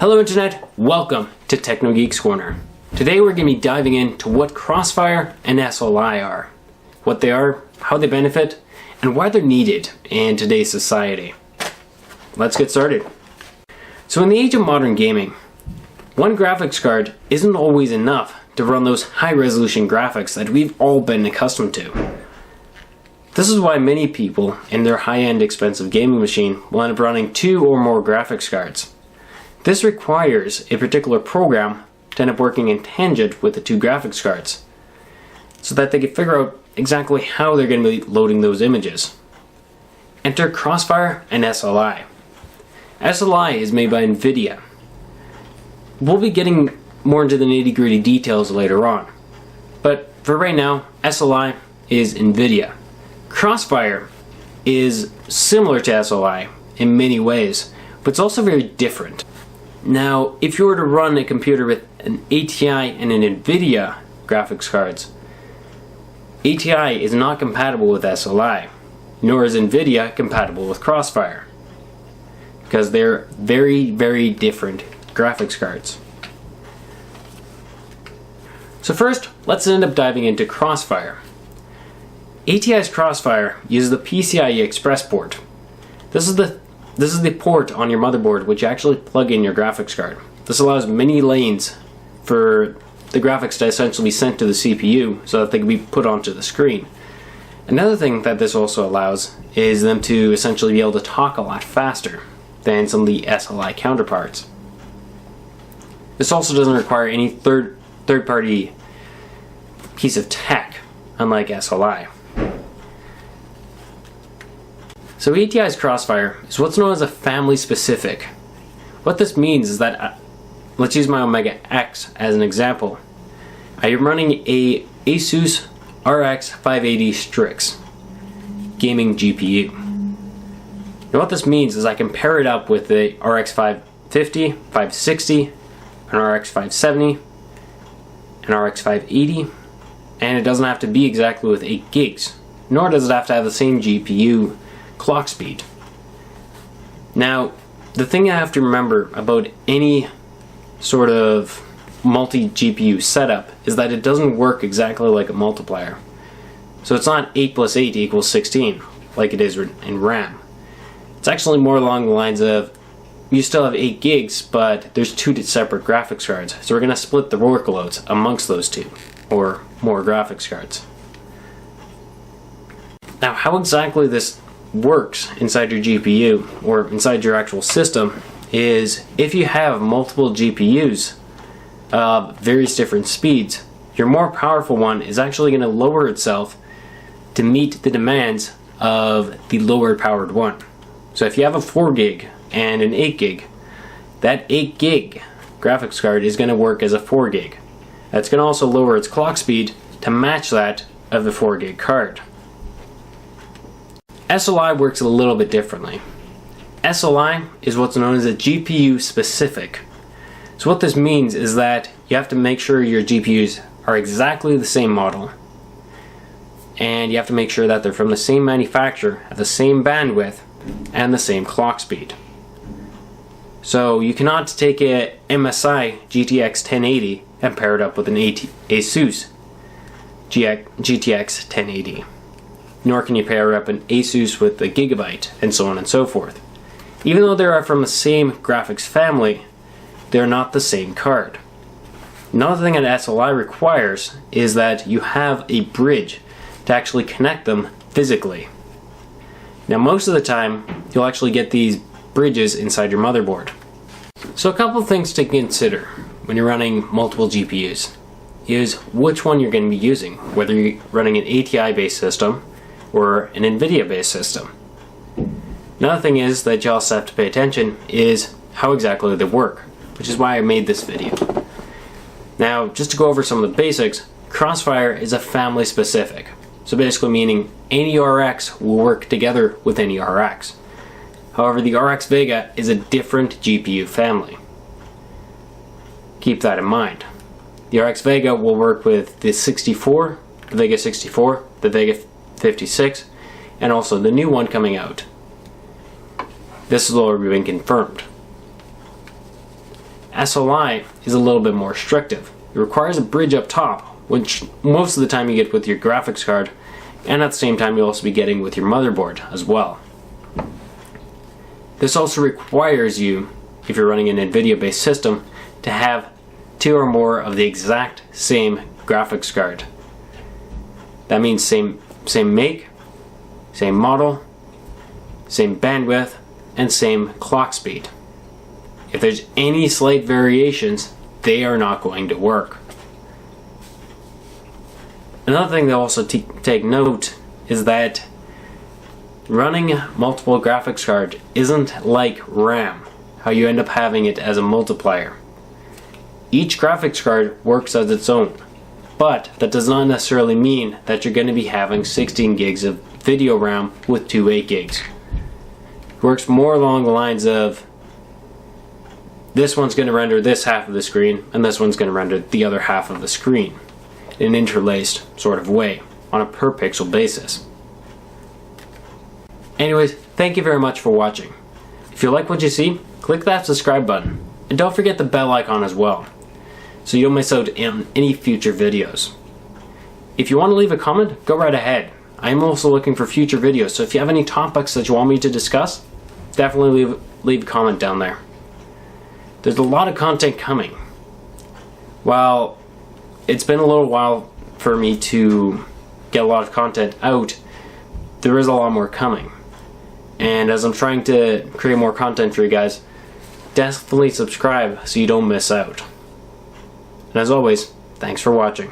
Hello Internet, welcome to Techno Geeks Corner. Today we're going to be diving into what CrossFire and SLI are, what they are, how they benefit, and why they're needed in today's society. Let's get started. So in the age of modern gaming, one graphics card isn't always enough to run those high-resolution graphics that we've all been accustomed to. This is why many people in their high-end expensive gaming machine will end up running 2 or more graphics cards. This requires a particular program to end up working in tangent with the 2 graphics cards, so that they can figure out exactly how they're going to be loading those images. Enter CrossFire and SLI. SLI is made by Nvidea. We'll be getting more into the nitty-gritty details later on, but for right now, SLI is Nvidea. CrossFire is similar to SLI in many ways, but it's also very different. Now, if you were to run a computer with an ATI and an Nvidea graphics cards, ATI is not compatible with SLI, nor is Nvidea compatible with CrossFire, because they're very, very different graphics cards. So first, let's end up diving into CrossFire. ATI's CrossFire uses the PCIe Express port. This is the port on your motherboard which you actually plug in your graphics card. This allows many lanes for the graphics to essentially be sent to the CPU so that they can be put onto the screen. Another thing that this also allows is them to essentially be able to talk a lot faster than some of the SLI counterparts. This also doesn't require any third-party piece of tech, unlike SLI. So ATI's CrossFire is what's known as a family specific. What this means is that, let's use my Omega X as an example. I am running a Asus RX 580 Strix gaming GPU. Now what this means is I can pair it up with the RX 550, 560, an RX 570, an RX 580, and it doesn't have to be exactly with 8 gigs, nor does it have to have the same GPU clock speed. Now, the thing you have to remember about any sort of multi-GPU setup is that it doesn't work exactly like a multiplier. So it's not 8 plus 8 equals 16 like it is in RAM. It's actually more along the lines of you still have 8 gigs, but there's 2 separate graphics cards. So we're going to split the workloads amongst those 2 or more graphics cards. Now, how exactly this works inside your GPU or inside your actual system is if you have multiple GPUs of various different speeds, your more powerful one is actually going to lower itself to meet the demands of the lower powered one. So if you have a 4 gig and an 8 gig, that 8 gig graphics card is going to work as a 4 gig. That's going to also lower its clock speed to match that of the 4 gig card. SLI works a little bit differently. SLI is what's known as a GPU specific. So what this means is that you have to make sure your GPUs are exactly the same model, and you have to make sure that they're from the same manufacturer, have the same bandwidth, and the same clock speed. So you cannot take a MSI GTX 1080 and pair it up with an Asus GTX 1080. Nor can you pair up an Asus with a Gigabyte, and so on and so forth. Even though they are from the same graphics family, they're not the same card. Another thing that SLI requires is that you have a bridge to actually connect them physically. Now most of the time, you'll actually get these bridges inside your motherboard. So a couple of things to consider when you're running multiple GPUs is which one you're going to be using, whether you're running an ATI based system or an Nvidia based system. Another thing is that you also have to pay attention is how exactly they work, which is why I made this video. Now, just to go over some of the basics, CrossFire is a family specific. So basically meaning any RX will work together with any RX. However, the RX Vega is a different GPU family. Keep that in mind. The RX Vega will work with the 64, the Vega 64, the Vega 56, and also the new one coming out. This has already been confirmed. SLI is a little bit more restrictive. It requires a bridge up top, which most of the time you get with your graphics card, and at the same time you'll also be getting with your motherboard as well. This also requires you, if you're running an Nvidea based system, to have 2 or more of the exact same graphics card. That means same make, same model, same bandwidth, and same clock speed. If there's any slight variations, they are not going to work. Another thing to also take note is that running multiple graphics cards isn't like RAM, how you end up having it as a multiplier. Each graphics card works as its own, but that does not necessarily mean that you're going to be having 16 gigs of video RAM with 2 8 gigs. It works more along the lines of this one's going to render this half of the screen and this one's going to render the other half of the screen in an interlaced sort of way on a per pixel basis. Anyways, thank you very much for watching. If you like what you see, click that subscribe button and don't forget the bell icon as well, so you don't miss out on any future videos. If you want to leave a comment, go right ahead. I am also looking for future videos, so if you have any topics that you want me to discuss, definitely leave a comment down there. There's a lot of content coming. While it's been a little while for me to get a lot of content out, there is a lot more coming. And as I'm trying to create more content for you guys, definitely subscribe so you don't miss out. And as always, thanks for watching.